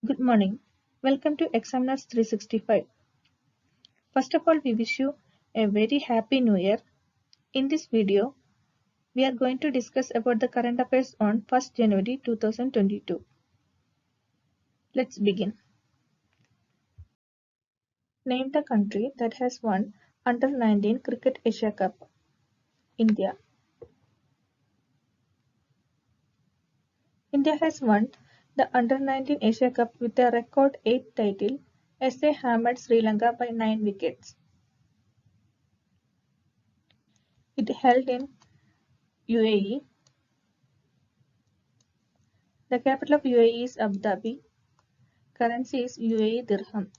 Good morning. Welcome to Examiners 365. First of all, we wish you a very happy new year. In this video, we are going to discuss about the current affairs on 1st January 2022. Let's begin. Name the country that has won Under 19 Cricket Asia Cup. India. India has won the Under 19 Asia Cup with a record 8th title as they hammered Sri Lanka by 9 wickets. It held in UAE. The capital of UAE is Abu Dhabi. Currency is UAE dirham.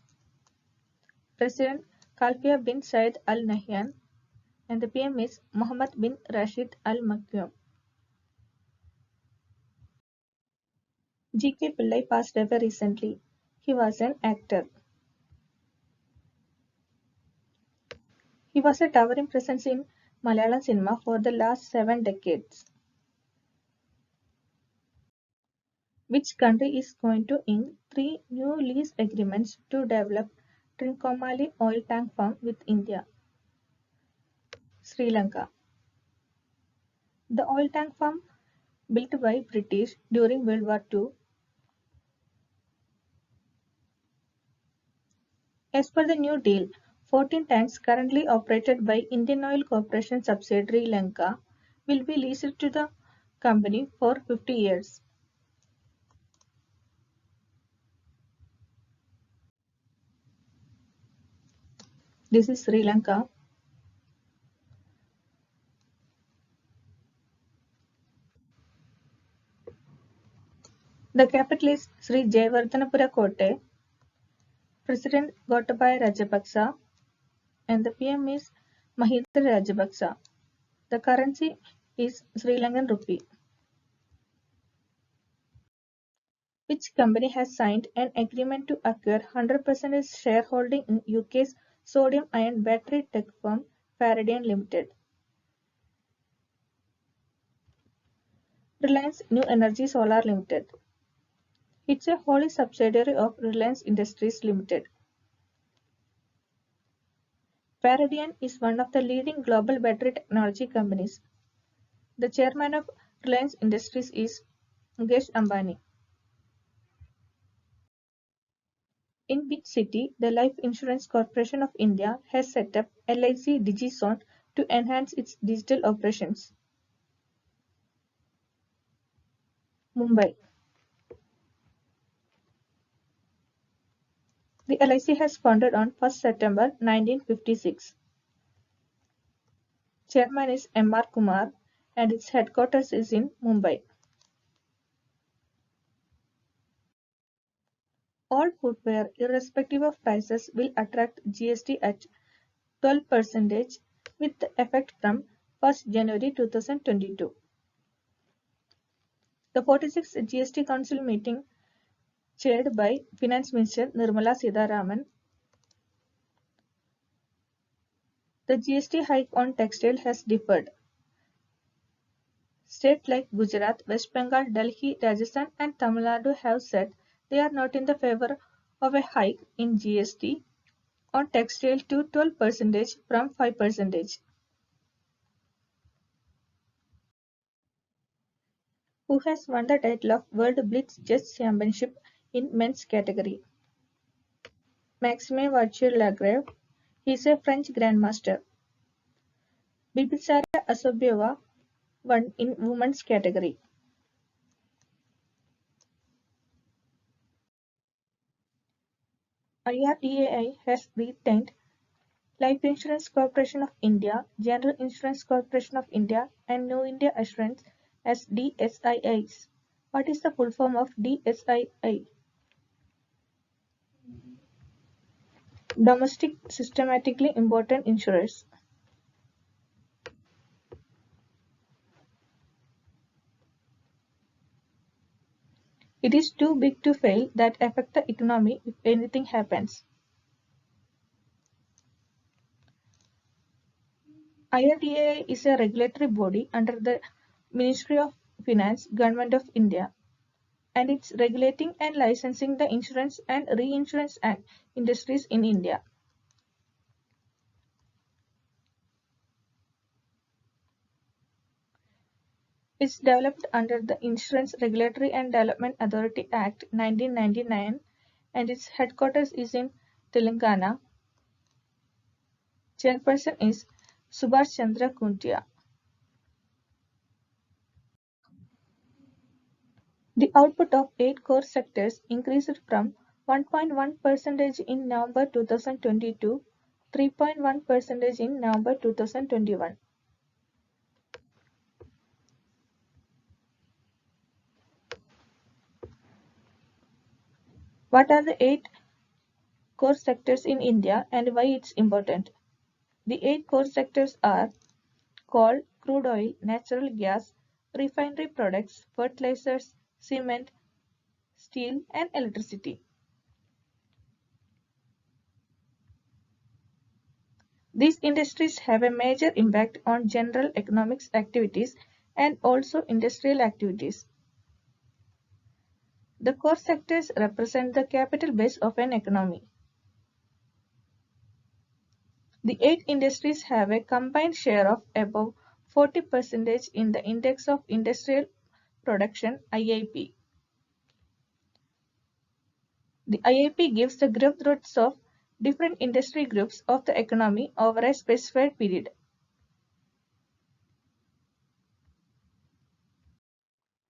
President Khalifa bin Zayed Al Nahyan and the PM is Mohammed bin Rashid Al Maktoum. G.K. Pillai passed away recently. He was an actor. He was a towering presence in Malayalam cinema for the last 7 decades. Which country is going to ink 3 new lease agreements to develop Trincomalee oil tank farm with India? Sri Lanka. The oil tank farm built by British during World War II. As per the new deal, 14 tanks currently operated by Indian Oil Corporation subsidiary Lanka will be leased to the company for 50 years. This is Sri Lanka. The capital is Sri Jayawardhanapura Kotte. President Gotabaya Rajapaksa and the PM is Mahinda Rajapaksa. The currency is Sri Lankan rupee. Which company has signed an agreement to acquire 100% shareholding in UK's sodium-ion battery tech firm Faradion Limited? Reliance New Energy Solar Limited. It's a wholly subsidiary of Reliance Industries Limited. Faradion is one of the leading global battery technology companies. The chairman of Reliance Industries is Mukesh Ambani. In which city the Life Insurance Corporation of India has set up LIC DigiZone to enhance its digital operations? Mumbai. The LIC has founded on 1st September 1956. Chairman is M.R. Kumar and its headquarters is in Mumbai. All footwear, irrespective of prices, will attract GST at 12% with effect from 1st January 2022. The 46th GST Council meeting chaired by Finance Minister Nirmala Sitharaman. The GST hike on textile has deferred. States like Gujarat, West Bengal, Delhi, Rajasthan and Tamil Nadu have said they are not in the favor of a hike in GST on textile to 12% from 5%. Who has won the title of World Blitz Chess Championship in men's category? Maxime Vachier-Lagrave. He is a French grandmaster. Bibisara Asobieva won in women's category. IRDAI has retained Life Insurance Corporation of India, General Insurance Corporation of India and New India Assurance as DSIIs. What is the full form of DSII? Domestic Systematically Important Insurers. It is too big to fail that affect the economy if anything happens. IRDAI is a regulatory body under the Ministry of Finance, Government of India. and it's regulating and licensing the insurance and reinsurance industries in India. It's developed under the Insurance Regulatory and Development Authority Act 1999 and its headquarters is in Telangana. Chairperson is Subhash Chandra Kuntia. The output of 8 core sectors increased from 1.1% in November 2020 to 3.1% in November 2021. What are the 8 core sectors in India and why it's important? The 8 core sectors are coal, crude oil, natural gas, refinery products, fertilizers, cement, steel, and electricity. These industries have a major impact on general economics activities and also industrial activities. The core sectors represent the capital base of an economy. The 8 industries have a combined share of above 40% in the Index of Industrial Production (IIP). The IIP gives the growth rates of different industry groups of the economy over a specified period.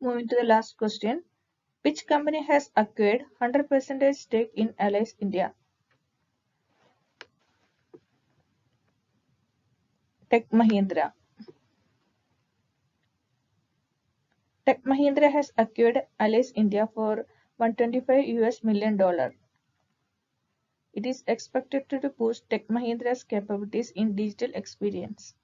Moving to the last question. Which company has acquired 100% stake in Allies India? Tech Mahindra. Tech Mahindra has acquired Allies India for $125 million. It is expected to boost Tech Mahindra's capabilities in digital experience.